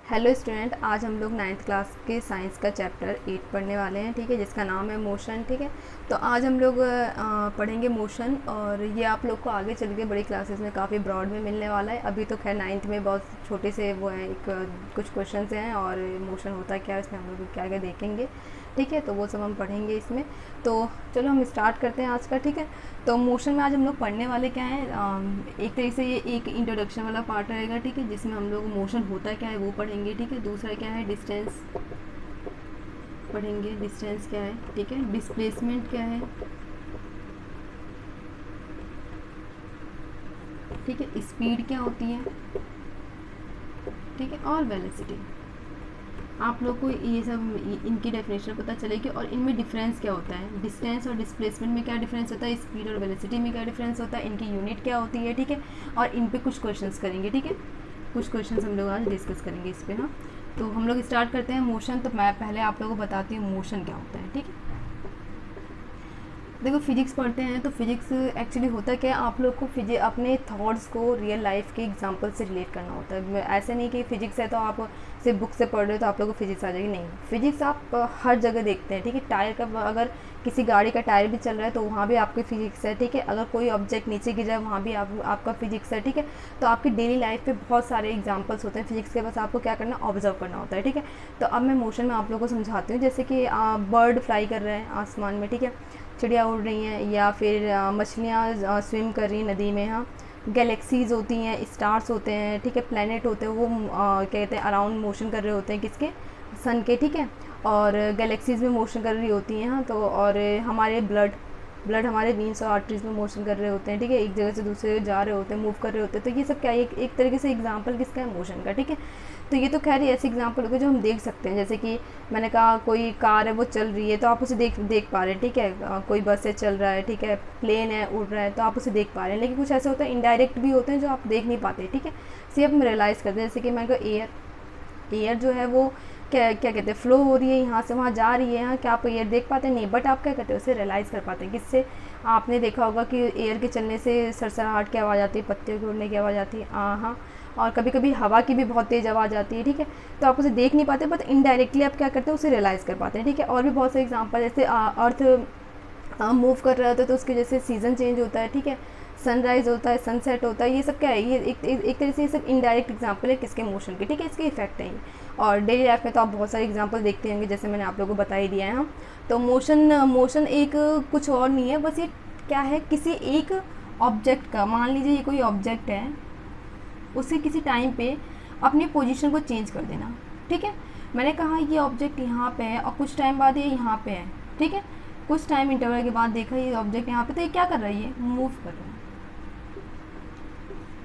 Hello student, आज हम लोग नाइन्थ क्लास के साइंस का चैप्टर 8 पढ़ने वाले हैं। ठीक है, जिसका नाम है मोशन। ठीक है, तो आज हम लोग पढ़ेंगे मोशन, और ये आप लोग को आगे चल के बड़ी क्लासेस में काफ़ी ब्रॉड में मिलने वाला है। अभी तो खैर नाइन्थ में बहुत छोटे से वो हैं, कुछ क्वेश्चंस हैं, और मोशन होता क्या है इसमें हम लोग क्या क्या देखेंगे। ठीक है, तो वो सब हम पढ़ेंगे इसमें। तो चलो हम स्टार्ट करते हैं आज का। ठीक है, तो मोशन में आज हम लोग पढ़ने वाले क्या है, एक तरीके से ये एक इंट्रोडक्शन वाला पार्ट रहेगा। ठीक है, जिसमें हम लोग मोशन होता क्या है वो पढ़ेंगे। ठीक है, दूसरा क्या है, डिस्टेंस पढ़ेंगे, डिस्टेंस क्या है। ठीक है, डिस्प्लेसमेंट क्या है। ठीक है, स्पीड क्या होती है। ठीक है, और वेलोसिटी। आप लोग को ये सब इनकी डेफिनेशन पता चलेगी, और इनमें डिफरेंस क्या होता है, डिस्टेंस और डिस्प्लेसमेंट में क्या डिफरेंस होता है, स्पीड और वेलोसिटी में क्या डिफरेंस होता है, इनकी यूनिट क्या होती है। ठीक है, और इन पे कुछ क्वेश्चंस करेंगे। ठीक है, कुछ क्वेश्चंस हम लोग आज डिस्कस करेंगे इस पे। हाँ, तो हम लोग स्टार्ट करते हैं मोशन। तो मैं पहले आप लोगों को बताती हूँ मोशन क्या होता है। ठीक है, देखो फिजिक्स पढ़ते हैं तो फिजिक्स एक्चुअली होता क्या है, आप लोग को अपने थॉट्स को रियल लाइफ के एग्जांपल से रिलेट करना होता है। ऐसे नहीं कि फिजिक्स है तो आप सिर्फ बुक से पढ़ रहे हो तो आप लोगों को फिजिक्स आ जाएगी, नहीं। फिजिक्स आप हर जगह देखते हैं। ठीक है, टायर का, अगर किसी गाड़ी का टायर भी चल रहा है तो वहाँ भी आपकी फिजिक्स है। ठीक है, अगर कोई ऑब्जेक्ट नीचे गिर जाए वहाँ भी आपका फिजिक्स है। ठीक है, तो आपकी डेली लाइफ पे बहुत सारे एग्जांपल्स होते हैं फिजिक्स के, बस आपको क्या करना, ऑब्जर्व करना होता है। ठीक है, तो अब मैं मोशन में आप लोगों को समझाती हूँ। जैसे कि बर्ड फ्लाई कर रहे हैं आसमान में। ठीक है, चिड़िया उड़ रही हैं, या फिर मछलियाँ स्विम कर रही हैं नदी में। हाँ, गैलेक्सीज़ होती हैं, स्टार्स होते हैं। ठीक है, प्लैनेट होते हैं, वो क्या कहते हैं, अराउंड मोशन कर रहे होते हैं, किसके, सन के। ठीक है, और गैलेक्सीज़ में मोशन कर रही होती हैं। हाँ, तो और हमारे ब्लड ब्लड हमारे वीन्स और आर्टरीज में मोशन कर रहे होते हैं। ठीक है, एक जगह से दूसरे जगह जा रहे होते हैं, मूव कर रहे होते हैं। तो ये सब क्या है, एक तरीके से एग्जांपल किसका है, मोशन का। ठीक है, तो ये तो खैर ऐसे एग्जांपल हो गए जो हम देख सकते हैं। जैसे कि मैंने कहा कोई कार है वो चल रही है तो आप उसे देख पा रहे हैं। ठीक है, कोई बस है चल रहा है। ठीक है, प्लेन है उड़ रहा है तो आप उसे देख पा रहे हैं। लेकिन कुछ ऐसे होता है इनडायरेक्ट भी होते हैं जो आप देख नहीं पाते। ठीक है, सिर्फ हम रियलाइज़ करते हैं। जैसे कि मैंने कहा एयर जो है वो क्या क्या कहते हैं, फ्लो हो रही है, यहाँ से वहाँ जा रही है। हाँ, क्या आप एयर देख पाते हैं, नहीं, बट आप क्या कहते हैं, उसे रियलाइज़ कर पाते हैं। किससे, आपने देखा होगा कि एयर के चलने से सरसराहट की आवाज़ आती है, पत्तियों के उड़ने की आवाज़ आती है। हाँ, और कभी कभी हवा की भी बहुत तेज़ आवाज़ आती है। ठीक है, तो आप उसे देख नहीं पाते, बट इनडायरेक्टली आप क्या करते हैं, उसे रियलाइज़ कर पाते हैं। ठीक है, और भी बहुत से एग्जाम्पल, जैसे अर्थ मूव कर रहा होता है तो उसकी वजह से सीज़न चेंज होता है। ठीक है, सनराइज़ होता है, सनसेट होता है, ये सब क्या है, ये एक तरह से ये सब इनडायरेक्ट एग्जांपल है किसके, मोशन के। ठीक है, इसके इफेक्ट हैं। और डेली लाइफ में तो आप बहुत सारे एग्जांपल देखते होंगे, जैसे मैंने आप लोगों को बता ही दिया है। हाँ, तो मोशन एक कुछ और नहीं है, बस ये क्या है, किसी एक ऑब्जेक्ट का, मान लीजिए ये कोई ऑब्जेक्ट है, उसे किसी टाइम पे अपनी पोजीशन को चेंज कर देना। ठीक है, मैंने कहा ये ऑब्जेक्ट यहाँ पे है और कुछ टाइम बाद ये यहाँ पे है। ठीक है, कुछ टाइम इंटरवल के बाद देखा ये ऑब्जेक्ट यहाँ पे, तो ये क्या कर रहा है, ये मूव कर रहा है,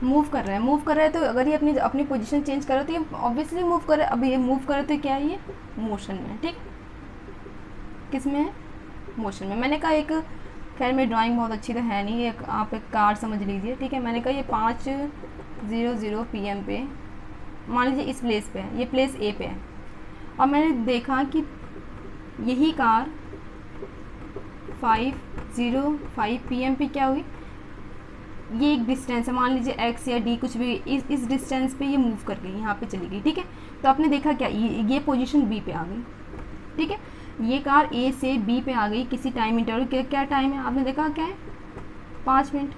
मूव कर रहा है। तो अगर ये अपनी अपनी पोजीशन चेंज कर रहा है तो ये ऑब्वियसली मूव कर रहा है। अब ये मूव कर रहा है तो क्या है, ये मोशन में। ठीक, किस में है, मोशन में। मैंने कहा एक, खैर मेरी ड्राइंग बहुत अच्छी तो है नहीं, एक आप एक कार समझ लीजिए। ठीक है, मैंने कहा ये 5:00 PM पे, मान लीजिए इस प्लेस पे है, ये प्लेस ए पे है, और मैंने देखा कि यही कार 5:05 PM पे क्या हुई, ये एक डिस्टेंस है, मान लीजिए x या d कुछ भी, इस डिस्टेंस पे ये मूव कर गई, यहाँ पे चली गई। ठीक है, तो आपने देखा क्या, ये पोजीशन b पे आ गई। ठीक है, ये कार a से b पे आ गई किसी टाइम इंटरवल, क्या टाइम है, आपने देखा क्या है, 5 मिनट।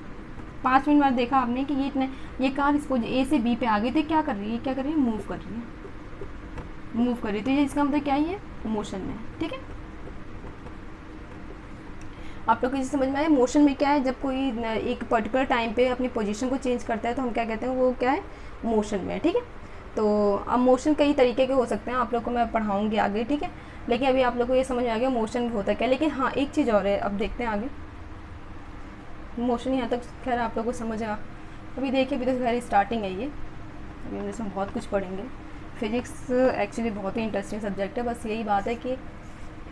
5 मिनट बाद देखा आपने कि ये कार इस a से b पे आ गई, तो क्या कर रही है, क्या कर रही है, मूव कर रही है। तो ये इसका मतलब क्या है, मोशन में। ठीक है, आप लोग को ये समझ में आया, मोशन में क्या है, जब कोई एक पर्टिकुलर टाइम पे अपनी पोजीशन को चेंज करता है तो हम क्या कहते हैं, वो क्या है, मोशन में। ठीक है, तो अब मोशन कई तरीके के हो सकते हैं, आप लोग को मैं पढ़ाऊँगी आगे। ठीक है, लेकिन अभी आप लोग को ये समझ में आ गया मोशन होता क्या है। लेकिन हाँ, एक चीज़ और है, अब देखते हैं आगे। मोशन यहाँ तक खैर आप लोग को समझ आ, अभी देखिए, अभी तो खैर स्टार्टिंग है ये, अभी हम इसमें बहुत कुछ पढ़ेंगे। फिजिक्स एक्चुअली बहुत ही इंटरेस्टिंग सब्जेक्ट है, बस यही बात है कि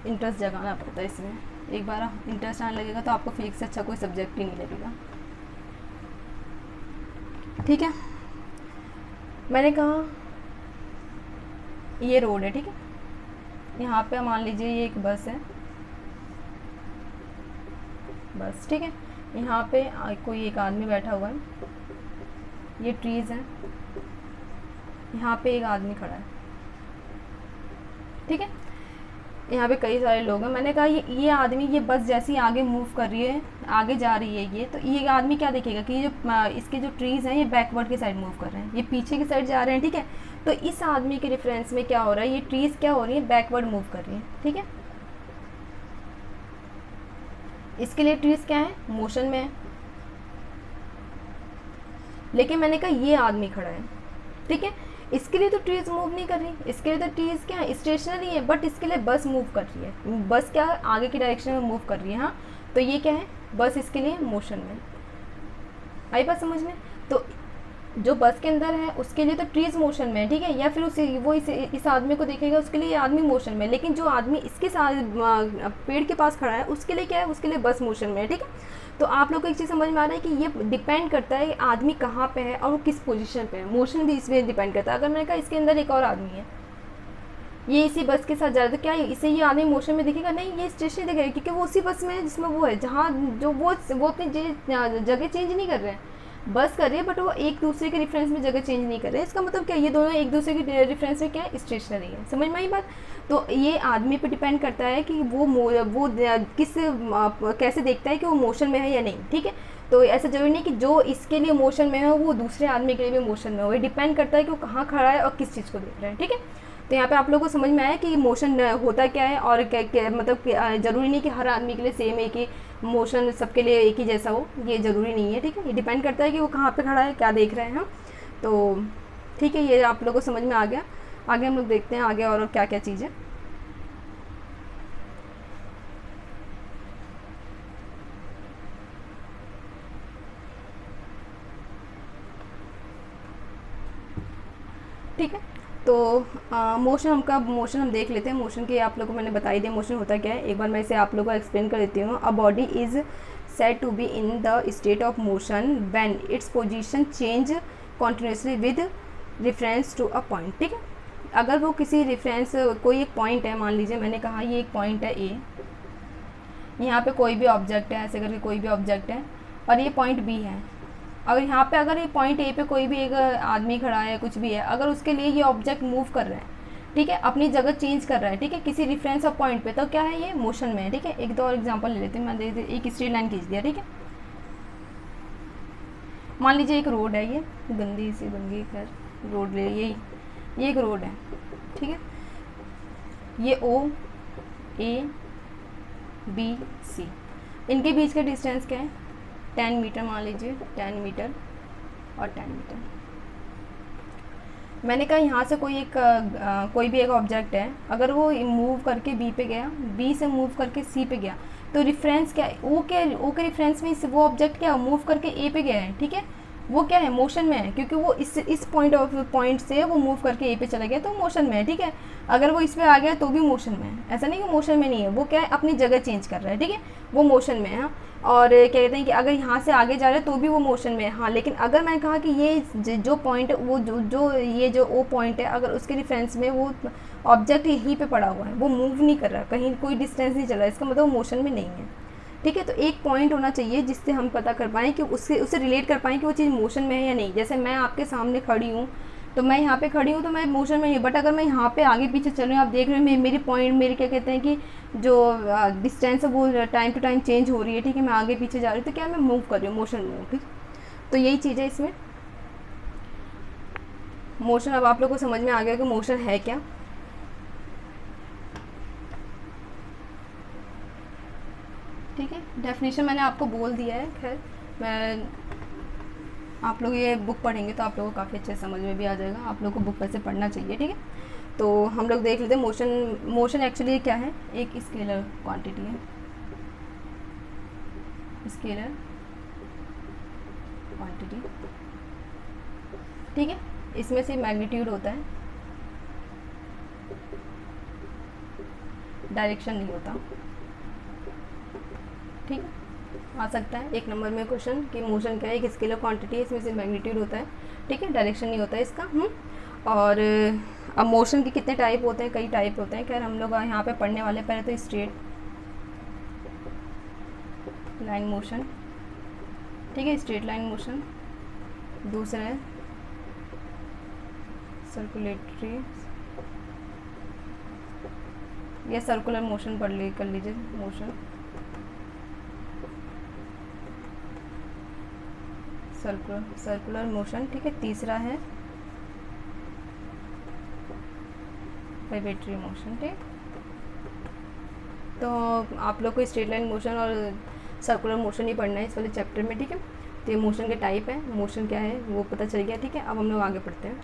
इंटरेस्ट जगाना पड़ता है इसमें। एक बार इंटरेस्ट आने लगेगा तो आपको फिजिक्स से अच्छा कोई सब्जेक्ट ही नहीं लगेगा। ठीक है, मैंने कहा ये रोड है। ठीक है, यहाँ पे मान लीजिए ये एक बस है, बस। ठीक है, यहाँ पे कोई एक आदमी बैठा हुआ है, ये ट्रीज़ हैं, यहाँ पे एक आदमी खड़ा है। ठीक है। यहाँ पे कई सारे लोग हैं, मैंने कहा ये आदमी, ये बस जैसी आगे मूव कर रही है, आगे जा रही है ये, तो ये आदमी क्या देखेगा कि ये जो इसके जो ट्रीज़ हैं ये बैकवर्ड की साइड मूव कर रहे हैं, ये पीछे की साइड जा रहे हैं, ठीक है। तो इस आदमी के रेफरेंस में क्या हो रहा है, ये ट्रीज़ क्या हो रही है, बैकवर्ड मूव कर रही है, ठीक है। इसके लिए ट्रीज़ क्या है, मोशन में है। लेकिन मैंने कहा ये आदमी खड़ा है, ठीक है, इसके लिए तो ट्रीज मूव नहीं कर रही, इसके लिए तो ट्रीज क्या है, स्टेशनरी है, बट इसके लिए बस मूव कर रही है। बस क्या है, आगे की डायरेक्शन में मूव कर रही है। हाँ, तो ये क्या है, बस इसके लिए मोशन में। आई बात समझ में? तो जो बस के अंदर है उसके लिए तो ट्रीज मोशन में है, ठीक है, या फिर इस आदमी को देखेगा उसके लिए ये आदमी मोशन में, लेकिन जो आदमी इसके साथ पेड़ के पास खड़ा है उसके लिए क्या है, उसके लिए बस मोशन में है, ठीक है। तो आप लोग को एक चीज़ समझ में आ रहा है कि ये डिपेंड करता है आदमी कहाँ पे है और वो किस पोजीशन पे है, मोशन भी इसमें डिपेंड करता है। अगर मैंने कहा इसके अंदर एक और आदमी है, ये इसी बस के साथ जा रहा है, तो क्या इसे ये आदमी मोशन में दिखेगा? नहीं, ये स्टेशन दिखेगा, क्योंकि वो उसी बस में है जिसमें वो है, जहाँ जो वो अपनी जगह चेंज नहीं कर रहे हैं, बस कर रही है, बट वो एक दूसरे के रेफरेंस में जगह चेंज नहीं कर रहे हैं। इसका मतलब क्या, ये दोनों एक दूसरे के रेफरेंस में क्या है, स्टेशनरी है। समझ में आई बात? तो ये आदमी पे डिपेंड करता है कि वो किस कैसे देखता है कि वो मोशन में है या नहीं, ठीक है। तो ऐसा जरूरी नहीं कि जो इसके लिए मोशन में है वो दूसरे आदमी के लिए भी मोशन में हो, ये डिपेंड करता है कि वो कहाँ खड़ा है और किस चीज़ को देख रहा है, ठीक है। तो यहाँ पे आप लोगों को समझ में आया कि मोशन होता क्या है, और क्या मतलब ज़रूरी नहीं कि हर आदमी के लिए सेम एक ही मोशन, सबके लिए एक ही जैसा हो, ये ज़रूरी नहीं है, ठीक है। ये डिपेंड करता है कि वो कहाँ पे खड़ा है, क्या देख रहे हैं हम। तो ठीक है, ये आप लोगों को समझ में आ गया। आगे हम लोग देखते हैं आगे और क्या क्या चीज़ है। ठीक है, तो मोशन हम देख लेते हैं। मोशन के आप लोगों को मैंने बताई दिया मोशन होता क्या है, एक बार मैं इसे आप लोगों को एक्सप्लेन कर देती हूँ। A body is said to be in the state of motion when its position change continuously with reference to a point, ठीक है। अगर वो किसी रेफरेंस, कोई एक पॉइंट है, मान लीजिए मैंने कहा ये एक पॉइंट है ए, यहाँ पे कोई भी ऑब्जेक्ट है, ऐसे करके कोई भी ऑब्जेक्ट है, और ये पॉइंट बी है। अगर यहाँ पे अगर ये पॉइंट ए पे कोई भी एक आदमी खड़ा है, कुछ भी है, अगर उसके लिए ये ऑब्जेक्ट मूव कर रहा है, ठीक है, अपनी जगह चेंज कर रहा है, ठीक है, किसी रेफरेंस ऑफ पॉइंट पे, तो क्या है, ये मोशन में है, ठीक है। एक दो और एग्जांपल ले लेते हैं, मैं एक स्ट्रेट लाइन खींच दिया, ठीक है। मान लीजिए एक रोड है, ये गंदी सी बन गई, खैर रोड ले, ये एक रोड है, ठीक है। ये ओ ए बी सी, इनके बीच का डिस्टेंस क्या है, 10 मीटर, मान लीजिए 10 मीटर और 10 मीटर। मैंने कहा यहाँ से कोई भी एक ऑब्जेक्ट है, अगर वो मूव करके बी पे गया, बी से मूव करके सी पे गया, तो रेफरेंस क्या है, ओ के रेफरेंस में वो ऑब्जेक्ट क्या मूव करके ए पे गया है, ठीक है, वो क्या है, मोशन में है, क्योंकि वो इस पॉइंट से वो मूव करके ए पे चला गया, तो मोशन में है, ठीक है। अगर वो इस पे आ गया तो भी मोशन में है, ऐसा नहीं कि मोशन में नहीं है, वो क्या है, अपनी जगह चेंज कर रहा है, ठीक है, वो मोशन में है। हाँ, और क्या कहते हैं कि अगर यहाँ से आगे जा रहे हैं तो भी वो मोशन में है। हाँ, लेकिन अगर मैंने कहा कि ये जो पॉइंट है, वो ये जो ओ पॉइंट है, अगर उसके रेफरेंस में वो ऑब्जेक्ट यहीं पे पड़ा हुआ है, वो मूव नहीं कर रहा, कहीं कोई डिस्टेंस नहीं चल रहा, इसका मतलब वो मोशन में नहीं है, ठीक है। तो एक पॉइंट होना चाहिए जिससे हम पता कर पाएँ कि उससे रिलेट कर पाएँ कि वो चीज़ मोशन में है या नहीं। जैसे मैं आपके सामने खड़ी हूँ, तो मैं यहाँ पे खड़ी हूँ तो मैं मोशन में नहीं, बट अगर मैं यहाँ पे आगे पीछे चल रही हूँ, आप देख रहे हो मेरी क्या कहते हैं कि जो डिस्टेंस है वो टाइम टू टाइम चेंज हो रही है, ठीक है, मैं आगे पीछे जा रही हूँ, तो क्या मैं मूव कर रही हूँ, मोशन में हूँ, ठीक। तो यही चीज़ है इसमें मोशन। अब आप लोग को समझ में आ गया कि मोशन है क्या। ठीक है, डेफिनेशन मैंने आपको बोल दिया है। खैर, मैं आप लोग ये बुक पढ़ेंगे तो आप लोगों को काफ़ी अच्छे समझ में भी आ जाएगा, आप लोगों को बुक वैसे पढ़ना चाहिए, ठीक है। तो हम लोग देख लेते हैं मोशन एक्चुअली क्या है, एक स्केलर क्वांटिटी है, स्केलर क्वांटिटी, ठीक है। इसमें से मैग्नीट्यूड होता है, डायरेक्शन नहीं होता, ठीक है। आ सकता है एक नंबर में क्वेश्चन कि मोशन क्या है, एक स्केलर क्वांटिटी है, इसमें से मैग्नीट्यूड होता है, ठीक है, डायरेक्शन नहीं होता है इसका। और अब मोशन के कितने टाइप होते हैं, कई टाइप होते हैं। खैर हम लोग यहाँ पे पढ़ने वाले, पहले तो स्ट्रेट लाइन मोशन, ठीक है, स्ट्रेट लाइन मोशन। दूसरा है सर्कुलेटरी ये सर्कुलर मोशन पढ़ ली कर लीजिए, मोशन सर्कुलर मोशन, ठीक है। तीसरा है वाइब्रेटरी मोशन, ठीक। तो आप लोग को स्ट्रेट लाइन मोशन और सर्कुलर मोशन ही पढ़ना है इस वाले चैप्टर में, ठीक है। तो ये मोशन के टाइप है, मोशन क्या है वो पता चल गया, ठीक है। अब हम लोग आगे पढ़ते हैं।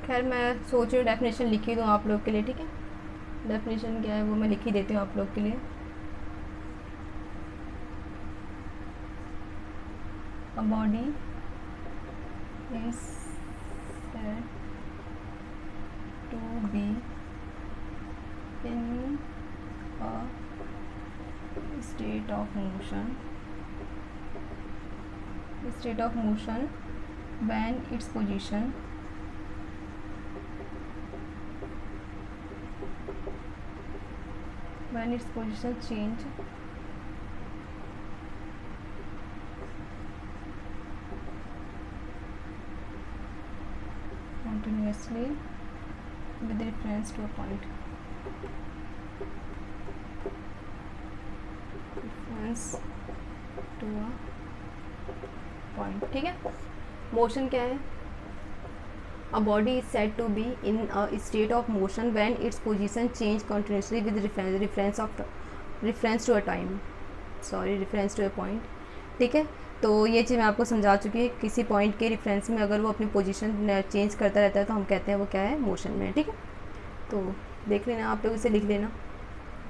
खैर मैं सोच रही हूँ डेफिनेशन लिख ही दूँ आप लोग के लिए, ठीक है। डेफिनेशन क्या है वो मैं लिख ही देती हूँ आप लोग के लिए। A body is said to be in a state of motion when its position change continuously with reference to a point, ठीक है। मोशन क्या है? A body is said to be in a state of motion when its position change continuously with reference to a point, ठीक है। तो ये चीज़ मैं आपको समझा चुकी है, किसी पॉइंट के रेफरेंस में अगर वो अपनी पोजीशन चेंज करता रहता है तो हम कहते हैं वो क्या है, मोशन में है, ठीक है। तो देख लेना आप लोग, इसे लिख लेना,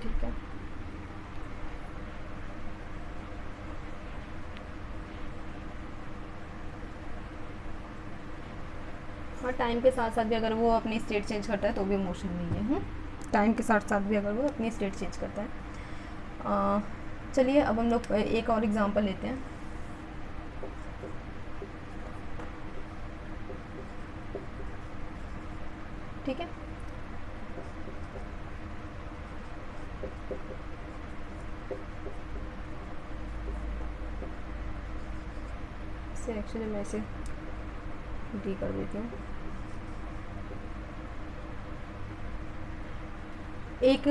ठीक है। और टाइम के साथ साथ भी अगर वो अपनी स्टेट चेंज करता है तो भी मोशन में ही है। टाइम के साथ साथ भी अगर वो अपनी स्टेट चेंज करता है। चलिए अब हम लोग एक और एग्जांपल लेते हैं, ठीक है। इसे एक्चुअली मैं इसे डी कर देती हूँ। एक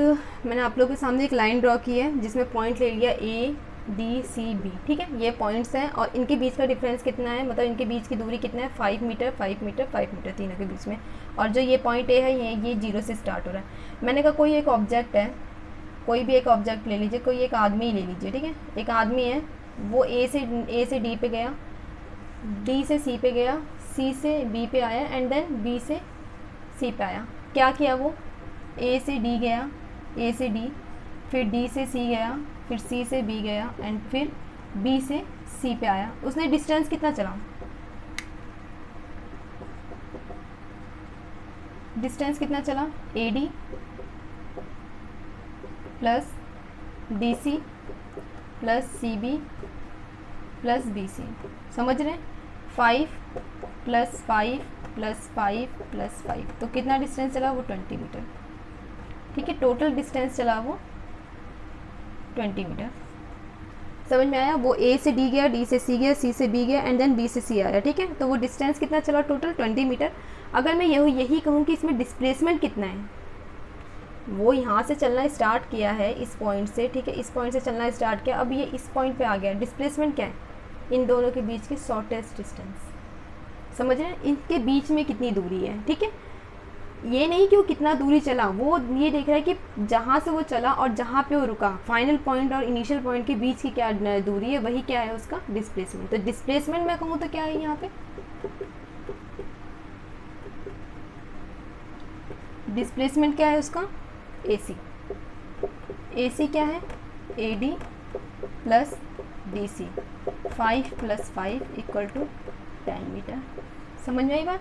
मैंने आप लोगों के सामने एक लाइन ड्रॉ की है जिसमें पॉइंट ले लिया ए डी सी बी, ठीक है। ये पॉइंट्स हैं और इनके बीच का डिफरेंस कितना है, मतलब इनके बीच की दूरी कितना है, 5 मीटर 5 मीटर 5 मीटर, तीनों के बीच में। और जो ये पॉइंट ए है ये 0 से स्टार्ट हो रहा है। मैंने कहा कोई एक ऑब्जेक्ट है, कोई भी एक ऑब्जेक्ट ले लीजिए, कोई एक आदमी ले लीजिए, ठीक है। एक आदमी है, वो ए से डी पे गया, डी से सी पे गया, सी से बी पे आया एंड देन बी से सी पे आया। क्या किया वो, ए से डी गया, ए से डी, फिर डी से सी गया, फिर सी से बी गया एंड फिर बी से सी पे आया। उसने डिस्टेंस कितना चला, डिस्टेंस कितना चला, A D plus D C plus C B plus B C, समझ रहे हैं। 5 प्लस 5 प्लस 5 प्लस 5, तो कितना डिस्टेंस चला वो 20 मीटर, ठीक है। टोटल डिस्टेंस चला वो 20 मीटर। समझ में आया। वो ए से डी गया, डी से सी गया, सी से बी गया एंड देन बी से सी आया, ठीक है। तो वो डिस्टेंस कितना चला टोटल 20 मीटर। अगर मैं यही कहूँ कि इसमें डिस्प्लेसमेंट कितना है, वो यहाँ से चलना स्टार्ट किया है इस पॉइंट से, ठीक है। इस पॉइंट से चलना स्टार्ट किया, अब ये इस पॉइंट पे आ गया। डिस्प्लेसमेंट क्या है, इन दोनों के बीच की शॉर्टेस्ट डिस्टेंस, समझ रहे हैं। इनके बीच में कितनी दूरी है, ठीक है। ये नहीं कि वो कितना दूरी चला, वो ये देख रहा है कि जहाँ से वो चला और जहाँ पे वो रुका, फाइनल पॉइंट और इनिशियल पॉइंट के बीच की क्या दूरी है, वही क्या है उसका डिस्प्लेसमेंट। तो डिस्प्लेसमेंट मैं कहूँ तो क्या है यहाँ पे, डिस्प्लेसमेंट क्या है उसका, AC। AC क्या है, AD plus DC, 5 plus 5 equal to 10 metre. समझ में आई बात।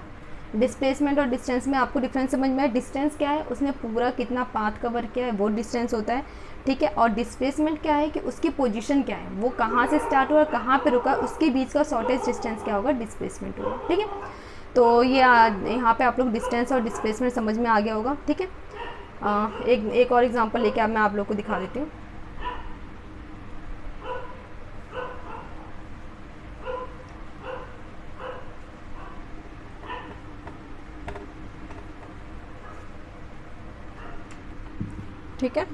डिस्प्लेसमेंट और डिस्टेंस में आपको डिफरेंस समझ में आया। डिस्टेंस क्या है, उसने पूरा कितना पाथ कवर किया है वो डिस्टेंस होता है, ठीक है। और डिस्प्लेसमेंट क्या है कि उसकी पोजीशन क्या है, वो कहाँ से स्टार्ट हुआ कहाँ पे रुका, उसके बीच का शॉर्टेस्ट डिस्टेंस क्या होगा, डिस्प्लेसमेंट होगा, ठीक है। तो ये यहाँ पे आप लोग डिस्टेंस और डिस्प्लेसमेंट समझ में आ गया होगा, ठीक है। एक और एग्जांपल लेके अब मैं आप लोग को दिखा देती हूँ। ठीक है,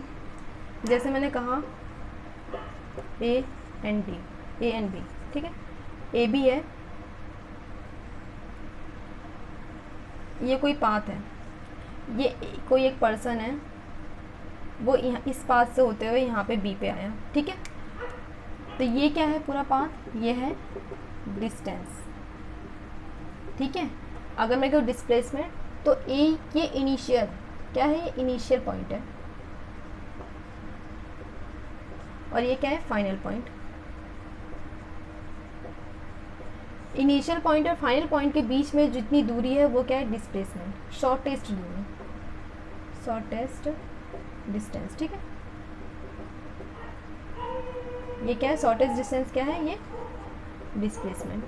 जैसे मैंने कहा ए एंड बी, ठीक है, ए बी है, ये कोई पाथ है, ये कोई एक पर्सन है, वो यहाँ इस पाथ से होते हुए यहाँ पे बी पे आया, ठीक है। तो ये क्या है पूरा पाथ, ये है डिस्टेंस, ठीक है। अगर मैं कहूँ डिस्प्लेसमेंट, तो ए ये इनिशियल क्या है, ये इनिशियल पॉइंट है, और ये क्या है, फाइनल पॉइंट। इनिशियल पॉइंट और फाइनल पॉइंट के बीच में जितनी दूरी है वो क्या है, डिस्प्लेसमेंट, शॉर्टेस्ट दूरी, शॉर्टेस्ट डिस्टेंस, ठीक है। ये क्या है, शॉर्टेस्ट डिस्टेंस क्या है, ये डिस्प्लेसमेंट।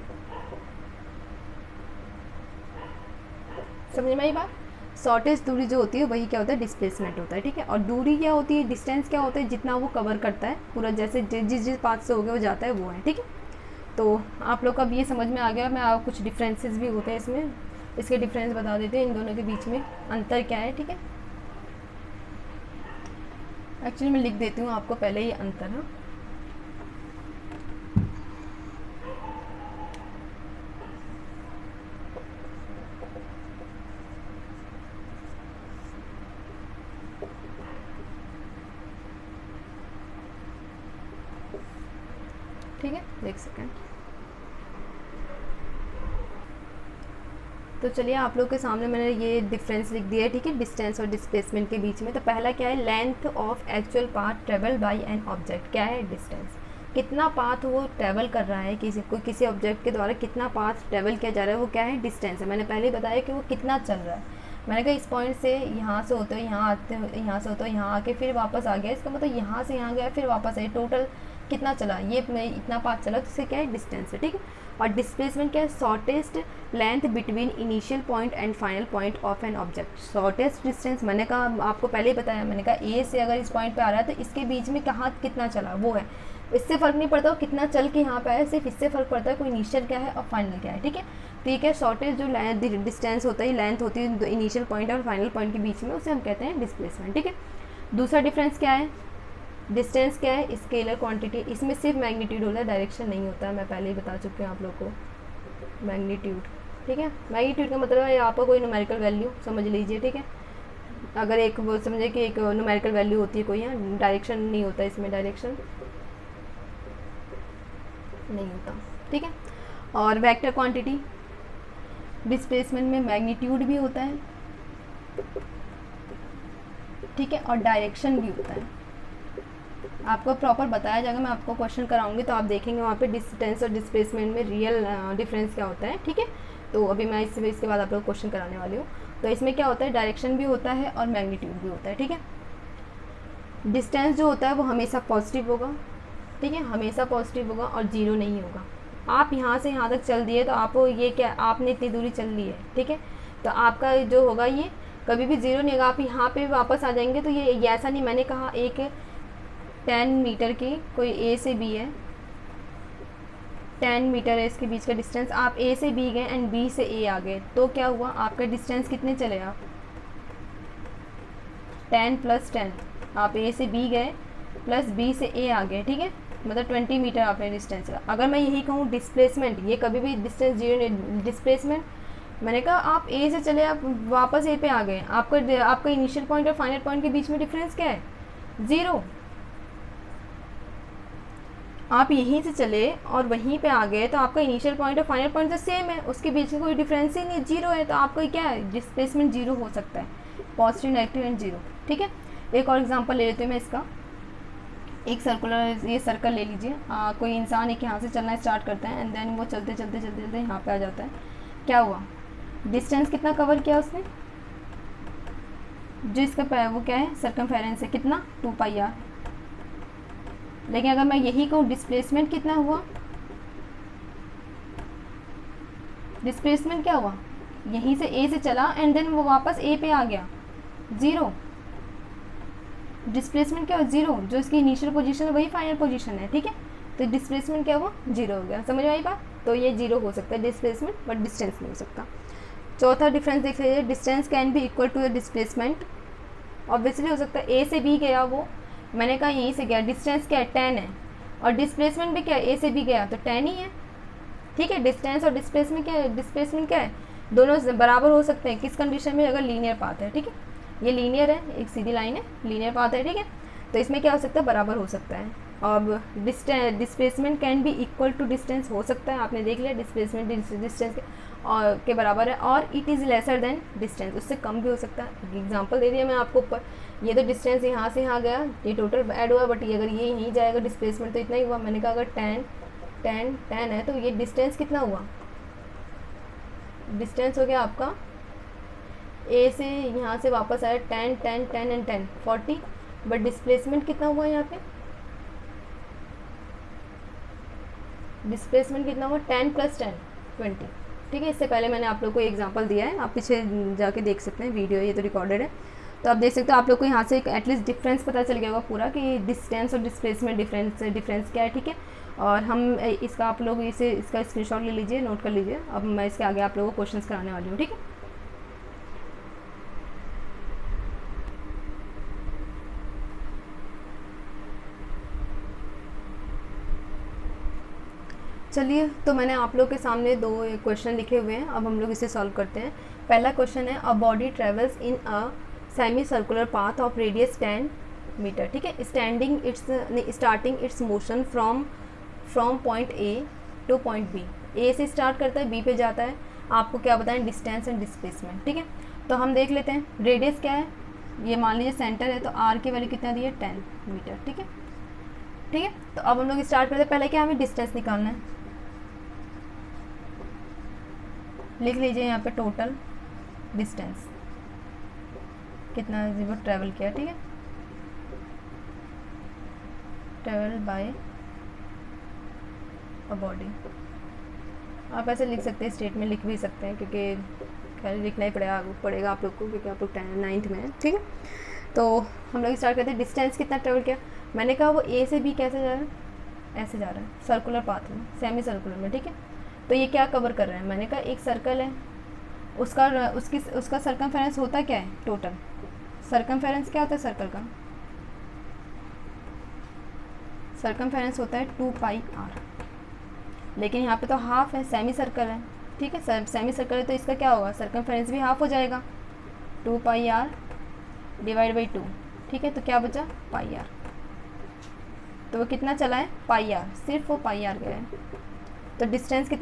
समझ में आई बात, शॉर्टेस्ट दूरी जो होती है वही क्या होता है, डिस्प्लेसमेंट होता है, ठीक है। और दूरी क्या होती है, डिस्टेंस क्या होता है, जितना वो कवर करता है पूरा, जैसे जिस पाथ से हो गया वो जाता है वो है, ठीक है। तो आप लोग का अब ये समझ में आ गया। मैं आप कुछ डिफरेंसेस भी होते हैं इसमें, इसके डिफरेंस बता देते हैं, इन दोनों के बीच में अंतर क्या है, ठीक है। एक्चुअली मैं लिख देती हूँ आपको पहले ये अंतर है। ठीक है, एक सेकेंड। तो चलिए आप लोग के सामने मैंने ये डिफरेंस लिख दिया है, ठीक है, डिस्टेंस और डिस्प्लेसमेंट के बीच में। तो पहला क्या है, length of actual path travel by an object, क्या है, डिस्टेंस, कितना पाथ वो ट्रैवल कर रहा है, किसी ऑब्जेक्ट के द्वारा कितना पाथ ट्रैवल किया जा रहा है, वो क्या है, डिस्टेंस है। मैंने पहले बताया कि वो कितना चल रहा है। मैंने कहा इस पॉइंट से यहाँ से होते हुए यहाँ आते हुए, यहाँ से होते हुए यहाँ आके फिर वापस आ गया, इसका मतलब यहाँ से यहाँ गया फिर वापस आए, टोटल कितना चला, ये इतना पाथ चला, तो इससे क्या है, डिस्टेंस है, ठीक है। और डिस्प्लेसमेंट क्या है, shortest length between initial point and final point of an object. Shortest distance मैंने कहा, आपको पहले ही बताया, मैंने कहा ए से अगर इस पॉइंट पे आ रहा है तो इसके बीच में कहाँ कितना चला वो है, इससे फ़र्क नहीं पड़ता वो कितना चल के यहाँ पे आया, सिर्फ इससे फ़र्क पड़ता है कोई इनिशियल क्या है और फाइनल क्या है, ठीक है। तो ये क्या, शॉर्टेज जो डिस्टेंस होता है, लेंथ होती है इनिशियल पॉइंट और फाइनल पॉइंट के बीच में, उसे हम कहते हैं डिस्प्लेसमेंट, ठीक है। दूसरा डिफरेंस क्या है, डिस्टेंस क्या है, स्केलर क्वांटिटी, इसमें सिर्फ मैग्नीट्यूड होता है, डायरेक्शन नहीं होता है, मैं पहले ही बता चुकी हूँ आप लोग को, मैग्नीट्यूड, ठीक है। मैग्नीट्यूड का मतलब है आपका कोई न्यूमेरिकल वैल्यू समझ लीजिए, ठीक है। अगर एक वो समझे कि एक न्यूमेरिकल वैल्यू होती है कोई, यहाँ डायरेक्शन नहीं होता, इसमें डायरेक्शन नहीं होता, ठीक है। और वेक्टर क्वांटिटी, डिस्प्लेसमेंट में मैग्नीट्यूड भी होता है, ठीक है, और डायरेक्शन भी होता है। आपको प्रॉपर बताया जाएगा, मैं आपको क्वेश्चन कराऊंगी तो आप देखेंगे वहाँ पे डिस्टेंस और डिस्प्लेसमेंट में रियल डिफरेंस क्या होता है, ठीक है। तो अभी मैं इसके बाद आप लोग क्वेश्चन कराने वाली हूँ। तो इसमें क्या होता है, डायरेक्शन भी होता है और मैग्नीट्यूड भी होता है, ठीक है। डिस्टेंस जो होता है वो हमेशा पॉजिटिव होगा, ठीक है, हमेशा पॉजिटिव होगा और जीरो नहीं होगा। आप यहाँ से यहाँ तक चल दिए तो आपको ये क्या, आपने इतनी दूरी चल ली है, ठीक है, तो आपका जो होगा ये कभी भी जीरो नहीं होगा। आप यहाँ पे वापस आ जाएंगे तो ये ऐसा नहीं, मैंने कहा एक 10 मीटर की कोई ए से बी है, 10 मीटर है इसके बीच का डिस्टेंस, आप ए से बी गए एंड बी से ए आ गए, तो क्या हुआ, आपका डिस्टेंस कितने चले आप, 10 + 10, आप ए से बी गए प्लस बी से ए आ गए, ठीक है, मतलब 20 मीटर आपने डिस्टेंस का। अगर मैं यही कहूँ डिस्प्लेसमेंट, ये कभी भी डिस्टेंस जीरो नहीं, डिस्प्लेसमेंट मैंने कहा आप ए से चले, आप वापस ए पे आ गए, आपका इनिशियल पॉइंट और फाइनल पॉइंट के बीच में डिफरेंस क्या है, ज़ीरो। आप यहीं से चले और वहीं पे आ गए तो आपका इनिशियल पॉइंट और फाइनल पॉइंट तो सेम है, उसके बीच में कोई डिफरेंस ही नहीं, जीरो है, तो आपका क्या है, डिस्प्लेसमेंट जीरो हो सकता है, पॉजिटिव, नेगेटिव एंड जीरो, ठीक है। एक और एग्जांपल ले लेते हैं मैं इसका, एक सर्कुलर, ये सर्कल ले लीजिए, कोई इंसान एक यहाँ से चलना स्टार्ट करता है एंड देन वो चलते चलते चलते चलते यहाँ पे आ जाता है, क्या हुआ, डिस्टेंस कितना कवर किया उसने, जो इसका वो क्या है, सर्कमफेरेंस है कितना, 2πr। लेकिन अगर मैं यही कहूँ डिस्प्लेसमेंट कितना हुआ, डिस्प्लेसमेंट क्या हुआ, यहीं से ए से चला एंड देन वो वापस ए पे आ गया, ज़ीरो, डिस्प्लेसमेंट क्या हो, जीरो, जो इसकी इनिशियल पोजीशन है वही फाइनल पोजीशन है, ठीक है। तो डिस्प्लेसमेंट क्या हुआ, जीरो हो गया, समझ में आई बात। तो ये जीरो हो सकता है डिस्प्लेसमेंट, बट डिस्टेंस नहीं हो सकता। चौथा डिफरेंस देख लीजिए, distance can be equal to the displacement. Obviously हो सकता है ए से बी गया वो, मैंने कहा यहीं से गया, डिस्टेंस क्या है 10 है, और डिस्प्लेसमेंट भी क्या है, ए से बी गया तो 10 ही है, ठीक है। डिस्टेंस और डिस्प्लेसमेंट क्या है, डिस्प्लेसमेंट क्या है, दोनों बराबर हो सकते हैं, किस कंडीशन में, अगर लीनियर पाथ है, ठीक है। ये लीनियर है, एक सीधी लाइन है, लीनियर पाथ है, ठीक है। तो इसमें क्या हो सकता है, बराबर हो सकता है। अब displacement can be equal to distance हो सकता है, आपने देख लिया डिस्प्लेसमेंट डिस्टेंस के बराबर है, और it is lesser than distance, उससे कम भी हो सकता है। एग्जांपल दे दिया मैं आपको ऊपर, ये तो डिस्टेंस यहाँ से यहाँ गया, ये टोटल ऐड हुआ, बट ये अगर ये यहीं जाएगा डिस्प्लेसमेंट तो इतना ही हुआ। मैंने कहा अगर 10 है तो ये डिस्टेंस कितना हुआ, डिस्टेंस हो गया आपका ए से यहाँ से वापस आया 10 एंड 10 40, बट डिस्प्लेसमेंट कितना हुआ यहाँ पे, डिस्प्लेसमेंट कितना हुआ 10 + 10 20, ठीक है। इससे पहले मैंने आप लोग को एग्जांपल दिया है, आप पीछे जाके देख सकते हैं वीडियो, ये तो रिकॉर्डेड है। तो आप देख सकते हो, आप लोग को यहाँ से एटलीस्ट डिफरेंस पता चल गया होगा पूरा कि डिस्टेंस और डिस्प्लेसमेंट डिफरेंस क्या है, ठीक है। और हम इसका आप लोग इसे इसका स्क्रीनशॉट ले लीजिए, नोट कर लीजिए। अब मैं इसके आगे आप लोगों को क्वेश्चंस कराने वाली हूँ, ठीक है। चलिए, तो मैंने आप लोग के सामने दो क्वेश्चन लिखे हुए हैं, अब हम लोग इसे सॉल्व करते हैं। पहला क्वेश्चन है, a body travels in a semi circular path of radius 10 metre, ठीक है, starting its motion from point A to point B. A से स्टार्ट करता है, बी पे जाता है, आपको क्या बताएं, डिस्टेंस एंड डिस्प्लेसमेंट, ठीक है। तो हम देख लेते हैं, रेडियस क्या है, ये मान लीजिए सेंटर है, तो आर की वैल्यू कितना दी है 10 मीटर, ठीक है, ठीक है। तो अब हम लोग स्टार्ट करते हैं, पहले क्या हमें डिस्टेंस निकालना है, लिख लीजिए यहाँ पे टोटल डिस्टेंस कितना है, वो ट्रैवल किया, ठीक है, ट्रैवल बाय अ बॉडी। आप ऐसे लिख सकते हैं, स्टेट में लिख भी सकते हैं, क्योंकि खैर लिखना ही पड़ेगा आप लोग को, क्योंकि आप लोग 9th में हैं, ठीक है। तो हम लोग स्टार्ट करते हैं, डिस्टेंस कितना ट्रैवल किया, मैंने कहा वो ए से बी कैसे जा रहा है, ऐसे जा रहा है, सर्कुलर पाथ में, सेमी सर्कुलर में, ठीक है। तो ये क्या कवर कर रहा है, मैंने कहा एक सर्कल है, उसका सर्कमफेरेंस होता क्या है, टोटल सर्कमफेरेंस क्या होता है सर्कल का, सर्कमफेरेंस होता है 2πr, लेकिन यहाँ पे तो हाफ है, सेमी सर्कल है, ठीक है, सेमी सर्कल है, तो इसका क्या होगा, सर्कमफेरेंस भी हाफ हो जाएगा, 2πr / 2, ठीक है। तो क्या बचा πr, तो वो कितना चला है πr, सिर्फ वो πr गया है। तो डिस्टेंस कितना